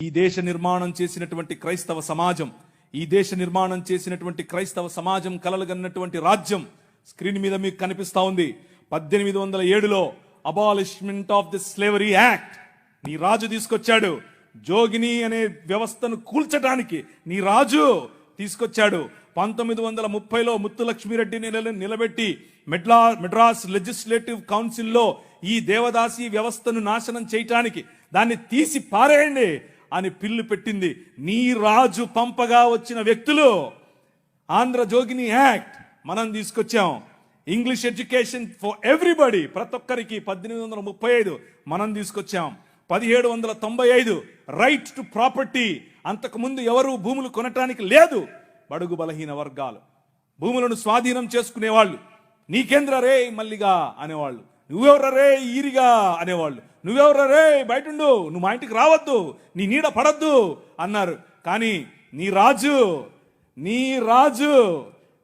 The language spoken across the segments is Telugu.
ఈ దేశ నిర్మాణం చేసినటువంటి క్రైస్తవ సమాజం, ఈ దేశ నిర్మాణం చేసినటువంటి క్రైస్తవ సమాజం కలలుగన్నటువంటి రాజ్యం స్క్రీన్ మీద మీకు కనిపిస్తా ఉంది. 1807లో abolishment of the slavery act నీ రాజు తీసుకొచ్చాడు. జోగిని అనే వ్యవస్థను కూల్చడానికి నీ రాజు తీసుకొచ్చాడు. 1930లో ముత్తులక్ష్మిరెడ్డిని నిలబెట్టి మెడ్రాస్ లెజిస్లేటివ్ కౌన్సిల్లో ఈ దేవదాసి వ్యవస్థను నాశనం చేయటానికి, దాన్ని తీసి పారేయండి అని పిల్లు పెట్టింది. నీ రాజు పంపగా వచ్చిన వ్యక్తులు ఆంధ్ర జోగిని యాక్ట్ మనం తీసుకొచ్చాం. ఇంగ్లీష్ ఎడ్యుకేషన్ ఫర్ ఎవ్రీబడి, ప్రతి ఒక్కరికి 1835 మనం తీసుకొచ్చాం. 1795 రైట్ టు ప్రాపర్టీ, అంతకుముందు ఎవరు భూములు కొనటానికి లేదు. బడుగు బలహీన వర్గాలు భూములను స్వాధీనం చేసుకునేవాళ్ళు. నీకేంద్ర రే మల్లిగా అనేవాళ్ళు, నువ్వెవర రే ఈరిగా అనేవాళ్ళు, నువ్వెవర రే బయటుండు, నువ్వు మా ఇంటికి రావద్దు, నీ నీడ పడద్దు అన్నారు. కానీ నీ రాజు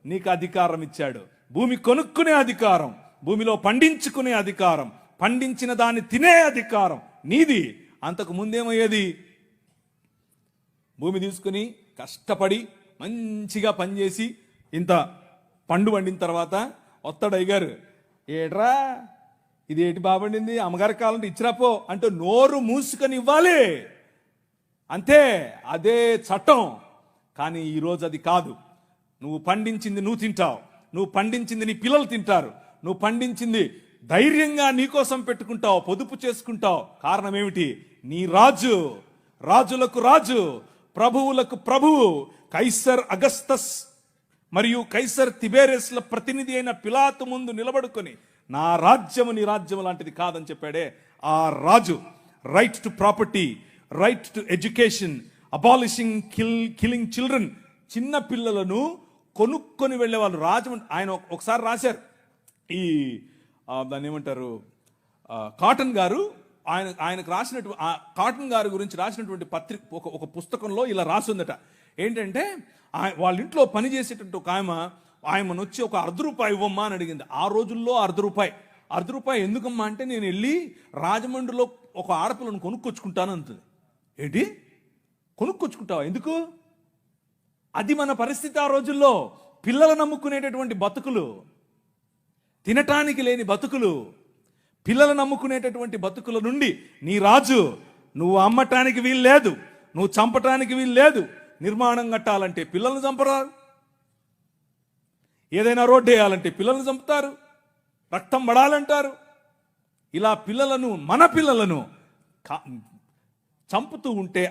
నీకు అధికారం ఇచ్చాడు. భూమి కొనుక్కునే అధికారం, భూమిలో పండించుకునే అధికారం, పండించిన దాన్ని తినే అధికారం నీది. అంతకు ముందేమయ్యేది, భూమి తీసుకుని కష్టపడి మంచిగా పనిచేసి ఇంత పండు వండిన తర్వాత వస్తాడు అయ్యగారు, ఏట్రా ఇదేంటి బాబండింది, అమ్మగారికి కావాలంటే ఇచ్చిరాపో అంటే నోరు మూసుకొని ఇవ్వాలి అంతే. అదే చట్టం. కానీ ఈరోజు అది కాదు. నువ్వు పండించింది నువ్వు తింటావు, నువ్వు పండించింది నీ పిల్లలు తింటారు, నువ్వు పండించింది ధైర్యంగా నీకోసం పెట్టుకుంటావు, పొదుపు చేసుకుంటావు. కారణం ఏమిటి? నీ రాజు, రాజులకు రాజు, ప్రభువులకు ప్రభువు, కైసర్ అగస్తస్ మరియు కైసర్ తిబేరియస్ల ప్రతినిధి అయిన పిలాతు ముందు నిలబడుకొని నా రాజ్యము నీ రాజ్యము లాంటిది కాదని చెప్పాడే ఆ రాజు. Right to property, right to education, abolishing killing children. చిన్న పిల్లలను కొనుక్కొని వెళ్ళే వాళ్ళు రాజమండ్రి. ఆయన ఒకసారి రాశారు, ఈ దాన్ని ఏమంటారు, కాటన్ గారు ఆయనకు రాసినటువంటి కాటన్ గారి గురించి రాసినటువంటి పత్రిక ఒక పుస్తకంలో ఇలా రాసిందట. ఏంటంటే వాళ్ళ ఇంట్లో పనిచేసేటట్టు ఒక ఆయమను వచ్చి ఒక ₹1 ఇవ్వమ్మా అని అడిగింది. ఆ రోజుల్లో ₹1 ఎందుకమ్మా అంటే, నేను వెళ్ళి రాజమండ్రిలో ఒక ఆడపిల్లను కొనుక్కొచ్చుకుంటాను అంటుంది. ఏంటి కొనుక్కొచ్చుకుంటావా? ఎందుకు? అది మన పరిస్థితి ఆ రోజుల్లో. పిల్లలు నమ్ముకునేటటువంటి బతుకులు, తినటానికి లేని బతుకులు, పిల్లలు నమ్ముకునేటటువంటి బతుకుల నుండి నీ రాజు, నువ్వు అమ్మటానికి వీలు లేదు, నువ్వు చంపటానికి వీలు లేదు. నిర్మాణం కట్టాలంటే పిల్లల్ని చంపరారు, ఏదైనా రోడ్డు వేయాలంటే పిల్లల్ని చంపుతారు, రక్తం పడాలంటారు. ఇలా పిల్లలను, మన పిల్లలను చంపుతూ ఉంటే